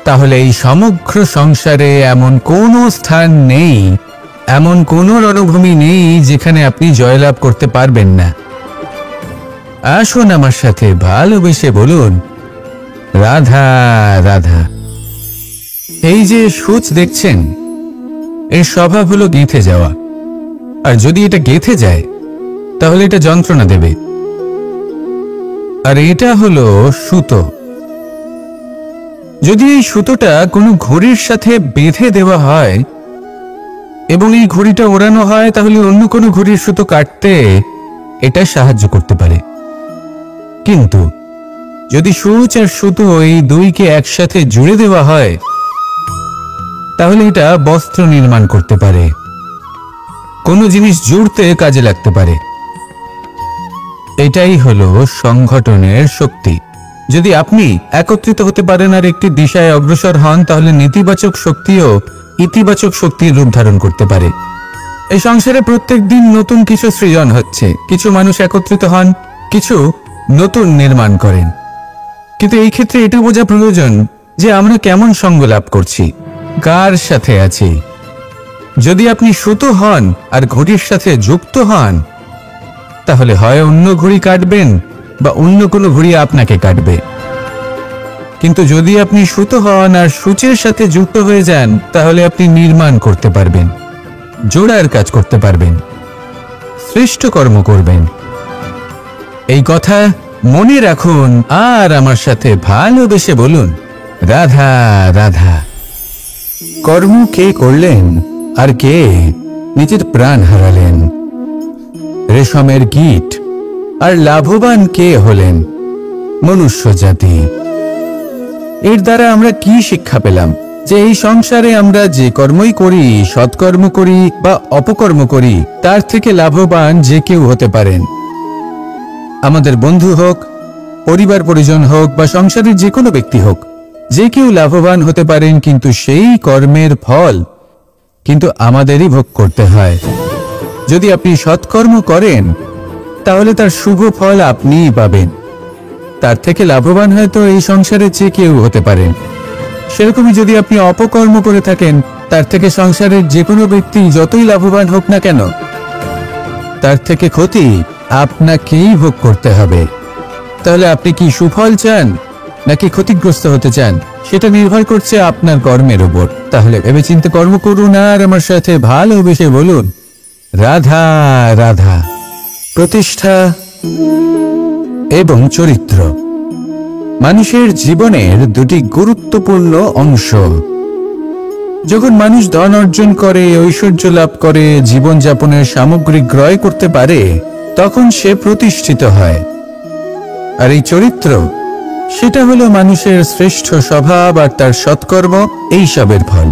তাহলে এই সমগ্র সংসারে এমন কোনো স্থান নেই, এমন কোনো রণভূমি নেই যেখানে আপনি জয়লাভ করতে পারবেন না। আসুন আমার সাথে ভালোবেসে বলুন, রাধা রাধা। এই যে সূচ দেখছেন, এর স্বভাব হলো গেঁথে যাওয়া। আর যদি এটা গেঁথে যায়, তাহলে এটা যন্ত্রণা দেবে। আর এটা হলো সুতো। যদি এই সুতোটা কোনো ঘড়ির সাথে বেঁধে দেওয়া হয় এবং এই ঘড়িটা ওড়ানো হয়, তাহলে অন্য কোনো ঘড়ির সুতো কাটতে এটা সাহায্য করতে পারে। কিন্তু যদি সূচ আর সুতো এই দুইকে একসাথে জুড়ে দেওয়া হয়, তাহলে এটা বস্ত্র নির্মাণ করতে পারে, কোনো জিনিস জুড়তে কাজে লাগতে পারে। এটাই হলো সংগঠনের শক্তি। যদি আপনি একত্রিত হতে পারেন আর একটি দিশায় অগ্রসর হন, তাহলে নেতিবাচক শক্তিও ইতিবাচক শক্তির রূপ ধারণ করতে পারে। এই সংসারে প্রত্যেক দিন নতুন কিছু সৃজন হচ্ছে। কিছু মানুষ একত্রিত হন, কিছু নতুন নির্মাণ করেন। কিন্তু এই ক্ষেত্রে এটা বোঝা প্রয়োজন যে আমরা কেমন সঙ্গ লাভ করছি, কার সাথে আছি। যদি আপনি সুতো হন আর ঘড়ির সাথে যুক্ত হন, তাহলে হয় অন্য ঘড়ি কাটবেন বা অন্য কোনো ঘড়ি আপনাকে কাটবে। কিন্তু যদি আপনি সুতো হন আর সূচের সাথে যুক্ত হয়ে যান, তাহলে আপনি নির্মাণ করতে পারবেন, জোড়ার কাজ করতে পারবেন, শ্রেষ্ঠ কর্ম করবেন। এই কথা মনে রাখুন আর আমার সাথে ভালোবেসে বলুন, রাধা রাধা। কর্ম কে করলেন আর কে নিজের প্রাণ হারালেন? রেশমের কীট। আর লাভবান কে হলেন? মনুষ্য জাতি। এর দ্বারা আমরা কি শিক্ষা পেলাম? যে এই সংসারে আমরা যে কর্মই করি, সৎকর্ম করি বা অপকর্ম করি, তার থেকে লাভবান যে কেউ হতে পারেন। আমাদের বন্ধু হোক, পরিবার পরিজন হোক বা সংসারের যে কোনো ব্যক্তি হোক, যে কেউ লাভবান হতে পারেন, কিন্তু সেই কর্মের ফল কিন্তু আমাদেরই ভোগ করতে হয়। যদি আপনি সৎকর্ম করেন, তাহলে তার শুভ ফল আপনিই পাবেন। তার থেকে লাভবান হয়তো এই সংসারে যে কেউ হতে পারেন। সেরকমই যদি আপনি অপকর্ম করে থাকেন, তার থেকে সংসারের যে কোনো ব্যক্তি যতই লাভবান হোক না কেন, তার থেকে ক্ষতি আপনাকেই ভোগ করতে হবে। তাহলে আপনি কি সুফল চান নাকি ক্ষতিগ্রস্ত হতে চান, সেটা নির্ভর করছে আপনার কর্মের উপর। তাহলে ভেবেচিন্তে কর্ম করুন আর আমার সাথে ভালোবেসে বলুন, রাধা রাধা। প্রতিষ্ঠা এবং চরিত্র মানুষের জীবনের দুটি গুরুত্বপূর্ণ অংশ। যখন মানুষ ধন অর্জন করে, ঐশ্বর্য লাভ করে, জীবনযাপনের সামগ্রী ক্রয় করতে পারে, তখন সে প্রতিষ্ঠিত হয়। আর এই চরিত্র, সেটা হলো মানুষের শ্রেষ্ঠ স্বভাব আর তার সৎকর্ম, এইসবের ফল।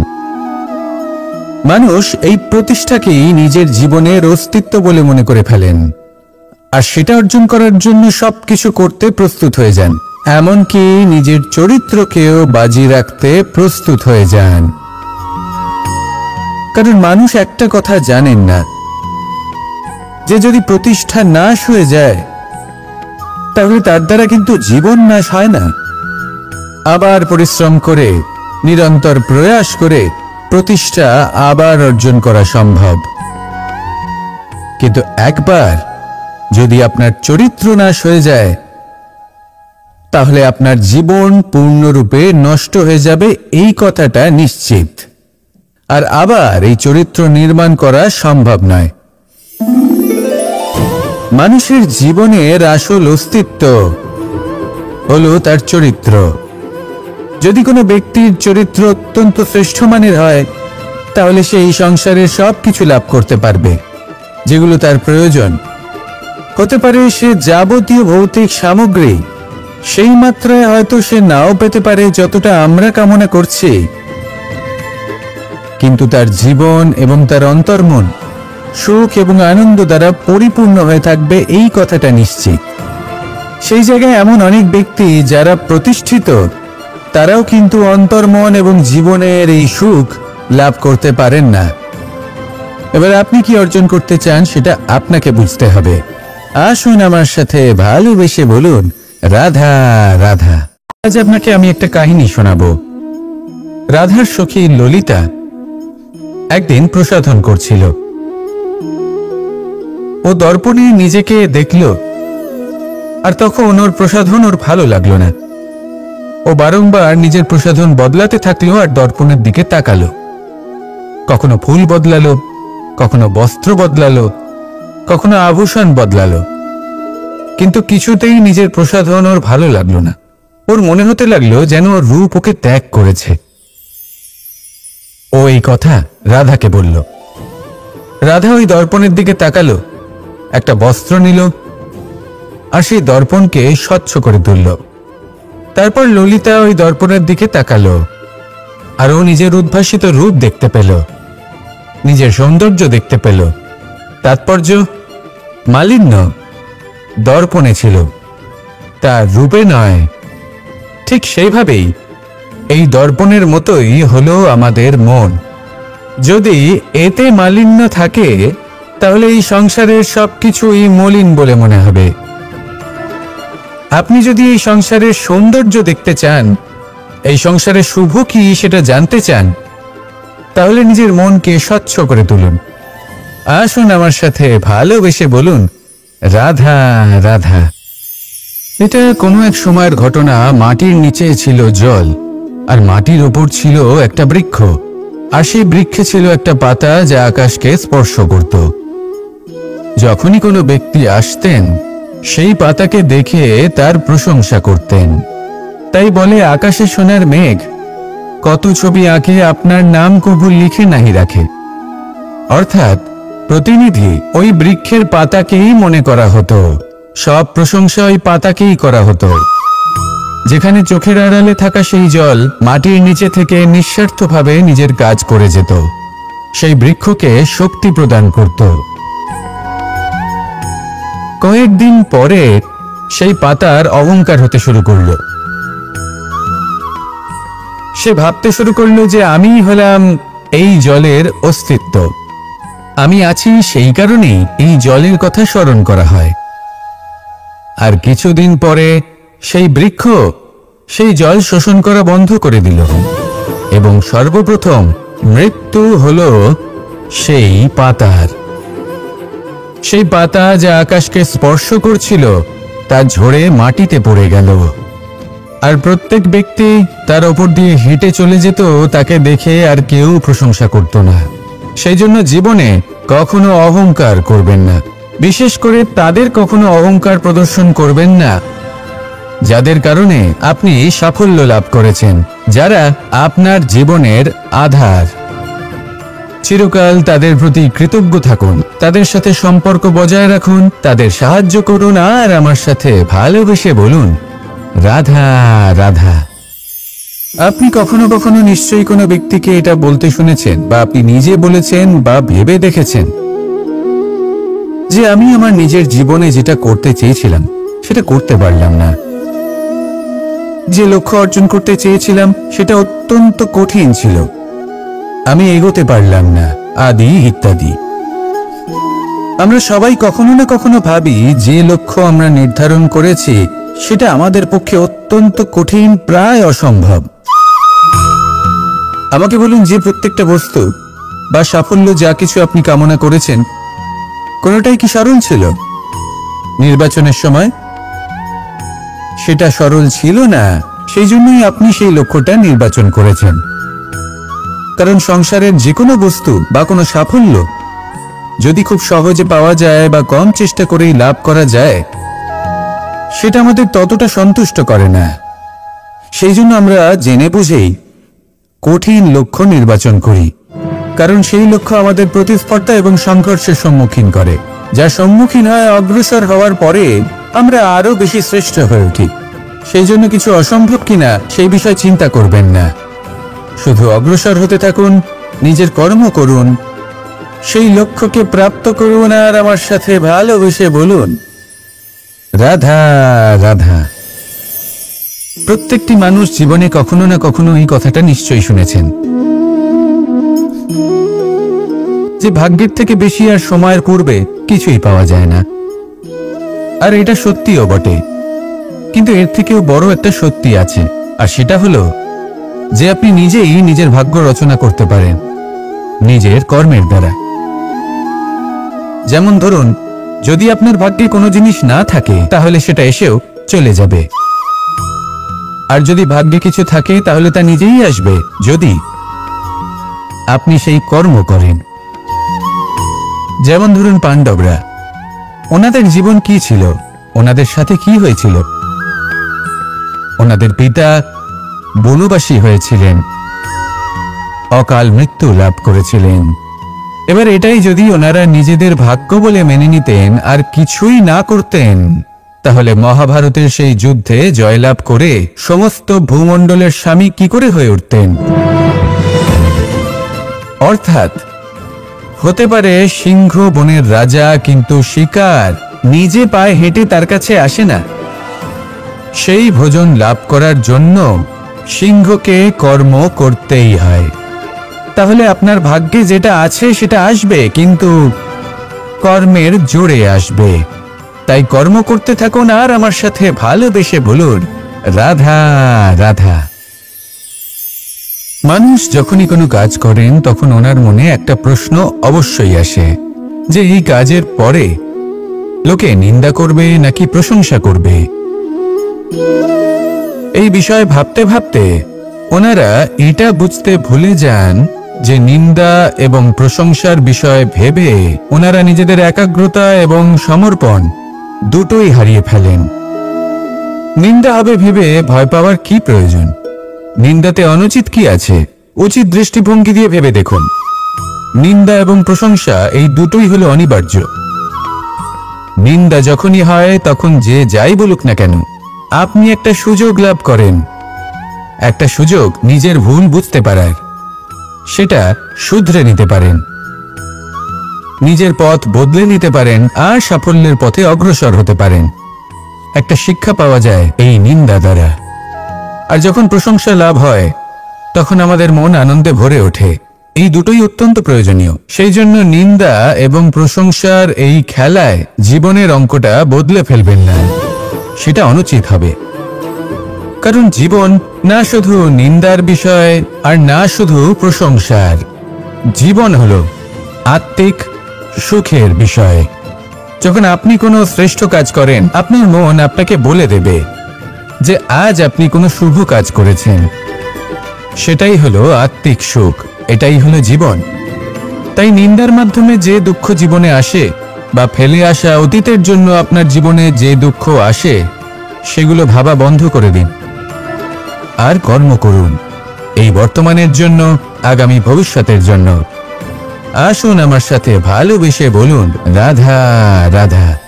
মানুষ এই প্রতিষ্ঠাকেই নিজের জীবনের অস্তিত্ব বলে মনে করে ফেলেন, আর সেটা অর্জন করার জন্য সবকিছু করতে প্রস্তুত হয়ে যান, এমনকি নিজের চরিত্রকেও বাজি রাখতে প্রস্তুত হয়ে যান। কারণ মানুষ একটা কথা জানেন না, যে যদি প্রতিষ্ঠা নাশ হয়ে যায় তাহলে তার দ্বারা কিন্তু জীবন নাশ হয় না। আবার পরিশ্রম করে, নিরন্তর প্রয়াস করে প্রতিষ্ঠা আবার অর্জন করা সম্ভব। কিন্তু একবার যদি আপনার চরিত্র নাশ হয়ে যায়, তাহলে আপনার জীবন পূর্ণরূপে নষ্ট হয়ে যাবে, এই কথাটা নিশ্চিত। আর আবার এই চরিত্র নির্মাণ করা সম্ভব নয়। মানুষের জীবনের আসল অস্তিত্ব হলো তার চরিত্র। যদি কোনো ব্যক্তির চরিত্র অত্যন্ত শ্রেষ্ঠ মানের হয়, তাহলে সে এই সংসারের সবকিছু লাভ করতে পারবে যেগুলো তার প্রয়োজন। হতে পারে সে যাবতীয় ভৌতিক সামগ্রী সেই মাত্রায় হয়তো সে নাও পেতে পারে যতটা আমরা কামনা করছি, কিন্তু তার জীবন এবং তার অন্তর্মন সুখ এবং আনন্দ দ্বারা পরিপূর্ণ হয়ে থাকবে, এই কথাটা নিশ্চিত। সেই জায়গায় এমন অনেক ব্যক্তি যারা প্রতিষ্ঠিত, তারাও কিন্তু অন্তর্মন এবং জীবনের এই সুখ লাভ করতে পারেন না। এবার আপনি কি অর্জন করতে চান সেটা আপনাকে বুঝতে হবে। আসুন আমার সাথে ভালোবেসে বলুন, রাধা রাধা। আজ আপনাকে আমি একটা কাহিনী শোনাবো। রাধার সখী ললিতা একদিন প্রসাধন করছিল। ও দর্পণে নিজেকে দেখল, আর তখন ওর প্রসাধন ওর ভালো লাগলো না। ও বারংবার নিজের প্রসাধন বদলাতে থাকলো আর দর্পণের দিকে তাকালো। কখনো ফুল বদলালো, কখনো বস্ত্র বদলালো, কখনো আভূষণ বদলালো, কিন্তু কিছুতেই নিজের প্রসাধন ওর ভালো লাগলো না। ওর মনে হতে লাগলো যেন ওর রূপ ওকে ত্যাগ করেছে। ও এই কথা রাধাকে বলল। রাধা ওই দর্পণের দিকে তাকালো, একটা বস্ত্র নিল আর সেই দর্পণকে স্বচ্ছ করে তুলল। তারপর ললিতা ওই দর্পণের দিকে তাকালো, আর ও নিজের উদ্ভাসিত রূপ দেখতে পেল, নিজের সৌন্দর্য দেখতে পেল। তাৎপর্য মালিন্য দর্পণে ছিল, তার রূপে নয়। ঠিক সেইভাবেই এই দর্পণের মতোই হলো আমাদের মন। যদি এতে মালিন্য থাকে, তাহলে এই সংসারের সবকিছুই মলিন বলে মনে হবে। আপনি যদি এই সংসারের সৌন্দর্য দেখতে চান, এই সংসারের শুভ কি সেটা জানতে চান, তাহলে নিজের মনকে স্বচ্ছ করে তুলুন। আসুন আমার সাথে ভালোবেসে বলুন, রাধা রাধা। এটা কোনো এক সময়ের ঘটনা। মাটির নিচে ছিল জল, আর মাটির ওপর ছিল একটা বৃক্ষ, আর সেই বৃক্ষে ছিল একটা পাতা যা আকাশকে স্পর্শ করত। যখনই কোনো ব্যক্তি আসতেন, সেই পাতাকে দেখে তার প্রশংসা করতেন। তাই বলে, আকাশে সোনার মেঘ কত ছবি আঁকে, আপনার নাম কবু লিখে নাহি রাখে। অর্থাৎ প্রতিনিধি ওই বৃক্ষের পাতাকেই মনে করা হতো, সব প্রশংসা ওই পাতাকেই করা হতো। যেখানে চোখের আড়ালে থাকা সেই জল মাটির নিচে থেকে নিঃস্বার্থভাবে নিজের কাজ করে যেত, সেই বৃক্ষকে শক্তি প্রদান করত। কয়েকদিন পরে সেই পাতার অহংকার হতে শুরু করল। সে ভাবতে শুরু করলো যে আমিই হলাম এই জলের অস্তিত্ব, আমি আছি সেই কারণেই এই জলের কথা স্মরণ করা হয়। আর কিছুদিন পরে সেই বৃক্ষ সেই জল শোষণ করা বন্ধ করে দিল এবং সর্বপ্রথম মৃত্যু হলো সেই পাতার। সেই পাতা যা আকাশকে স্পর্শ করছিল তা ঝরে মাটিতে পড়ে গেল। আর প্রত্যেক ব্যক্তি তার ওপর দিয়ে হেঁটে চলে যেত, তাকে দেখে আর কেউ প্রশংসা করত না। সেই জন্য জীবনে কখনো অহংকার করবেন না, বিশেষ করে তাদের কখনো অহংকার প্রদর্শন করবেন না যাদের কারণে আপনি সাফল্য লাভ করেছেন, যারা আপনার জীবনের আধার। চিরকাল তাদের প্রতি কৃতজ্ঞ থাকুন, তাদের সাথে সম্পর্ক বজায় রাখুন, তাদের সাহায্য করুন আর আমার সাথে ভালোবেসে বলুন, রাধা রাধা। আপনি কখনো কখনো নিশ্চয়ই কোনো ব্যক্তিকে এটা বলতে শুনেছেন, বা আপনি নিজে বলেছেন বা ভেবে দেখেছেন যে আমি আমার নিজের জীবনে যেটা করতে চেয়েছিলাম সেটা করতে পারলাম না, যে লক্ষ্য অর্জন করতে চেয়েছিলাম সেটা অত্যন্ত কঠিন ছিল, আমি এগোতে পারলাম না, আদি ইত্যাদি। আমরা সবাই কখনো না কখনো ভাবি যে লক্ষ্য আমরা নির্ধারণ করেছি সেটা আমাদের পক্ষে অত্যন্ত কঠিন, প্রায় অসম্ভব। আমাকে বলুন, যে প্রত্যেকটা বস্তু বা সাফল্য যা কিছু আপনি কামনা করেছেন কোনোটাই কি সরল ছিল? নির্বাচনের সময় সেটা সরল ছিল না, সেই জন্যই আপনি সেই লক্ষ্যটা নির্বাচন করেছেন। কারণ সংসারের যে কোনো বস্তু বা কোনো সাফল্য যদি খুব সহজে পাওয়া যায় বা কম চেষ্টা করেই লাভ করা যায়, সেটা আমাদের ততটা সন্তুষ্ট করে না। সেই জন্য আমরা জেনে বুঝেই কঠিন লক্ষ্য নির্বাচন করি, কারণ সেই লক্ষ্য আমাদের প্রতিস্পর্ধা এবং সংঘর্ষের সম্মুখীন করে, যা সম্মুখীন হয় অগ্রসর হওয়ার পরে আমরা আরো বেশি শ্রেষ্ঠ হয়ে উঠি। সেই জন্য কিছু অসম্ভব কিনা সেই বিষয় চিন্তা করবেন না, শুধু অগ্রসর হতে থাকুন, নিজের কর্ম করুন, সেই লক্ষ্যকে প্রাপ্ত করুন আর আমার সাথে ভালোবেসে বলুন, রাধা রাধা। প্রত্যেকটি মানুষ জীবনে কখনো না কখনো এই কথাটা নিশ্চয়ই শুনেছেন যে ভাগ্যের থেকে বেশি আর সময়ের পূর্বে কিছুই পাওয়া যায় না। আর এটা সত্যিও বটে, কিন্তু এর থেকেও বড় একটা সত্যি আছে, আর সেটা হলো যে আপনি নিজেই নিজের ভাগ্য রচনা করতে পারেন নিজের কর্মের দ্বারা। যেমন ধরুন, যদি আপনার ভাগ্যে কোনো জিনিস না থাকে তাহলে সেটা এসেও চলে যাবে, আর যদি ভাগ্যে কিছু থাকে তাহলে তা নিজেই আসবে, যদি আপনি সেই কর্ম করেন। যেমন ধরুন পাণ্ডবরা, ওনাদের জীবন কি ছিল, ওনাদের সাথে কি হয়েছিল? ওনাদের পিতা বনবাসী হয়েছিলেন, অকাল মৃত্যু লাভ করেছিলেন। এবার এটাই যদি ওনারা নিজেদের ভাগ্য বলে মেনে নিতেন আর কিছুই না করতেন, তাহলে মহাভারতের সেই যুদ্ধে জয়লাভ করে সমস্ত ভূমণ্ডলের স্বামী কি করে হয়ে উঠতেন? অর্থাৎ হতে পারে সিংহ বনের রাজা, কিন্তু শিকার নিজে পায়ে হেঁটে তার কাছে আসে না। সেই ভোজন লাভ করার জন্য সিংহকে কর্ম করতেই হয়। তাহলে আপনার ভাগ্যে যেটা আছে সেটা আসবে, কিন্তু কর্মের জোরে আসবে। তাই কর্ম করতে থাকুন আর আমার সাথে ভালোবেসে বলুন, রাধা রাধা। মানুষ যখনই কোনো কাজ করেন তখন ওনার মনে একটা প্রশ্ন অবশ্যই আসে যে এই কাজের পরে লোকে নিন্দা করবে নাকি প্রশংসা করবে। এই বিষয়ে ভাবতে ভাবতে ওনারা এটা বুঝতে ভুলে যান যে নিন্দা এবং প্রশংসার বিষয় ভেবে ওনারা নিজেদের একাগ্রতা এবং সমর্পণ দুটোই হারিয়ে ফেলেন। নিন্দা হবে ভেবে ভয় পাওয়ার কি প্রয়োজন? নিন্দাতে অনুচিত কি আছে? উচিত দৃষ্টিভঙ্গি দিয়ে ভেবে দেখুন। নিন্দা এবং প্রশংসা এই দুটোই হলো অনিবার্য। নিন্দা যখনই হয় তখন যে যাই বলুক না কেন, আপনি একটা সুযোগ লাভ করেন, একটা সুযোগ নিজের ভুল বুঝতে পারার, সেটা শুধরে নিতে পারেন, নিজের পথ বদলে নিতে পারেন আর সাফল্যের পথে অগ্রসর হতে পারেন। একটা শিক্ষা পাওয়া যায় এই নিন্দা দ্বারা। আর যখন প্রশংসা লাভ হয় তখন আমাদের মন আনন্দে ভরে ওঠে। এই দুটোই অত্যন্ত প্রয়োজনীয়। সেই জন্য নিন্দা এবং প্রশংসার এই খেলায় জীবনের অঙ্কটা বদলে ফেলবেন না, সেটা অনুচিত হবে। কারণ জীবন না শুধু নিন্দার বিষয় আর না শুধু প্রশংসার। জীবন হলো আত্মিক সুখের বিষয়। যখন আপনি কোনো শ্রেষ্ঠ কাজ করেন, আপনার মন আপনাকে বলে দেবে যে আজ আপনি কোনো শুভ কাজ করেছেন। সেটাই হলো আত্মিক সুখ, এটাই হলো জীবন। তাই নিন্দার মাধ্যমে যে দুঃখ জীবনে আসে বা ফেলে আসা অতীতের জন্য আপনার জীবনে যে দুঃখ আসে, সেগুলো ভাবা বন্ধ করে দিন আর কর্ম করুন এই বর্তমানের জন্য, আগামী ভবিষ্যতের জন্য। আসুন আমার সাথে ভালোবেসে বলুন রাধা রাধা।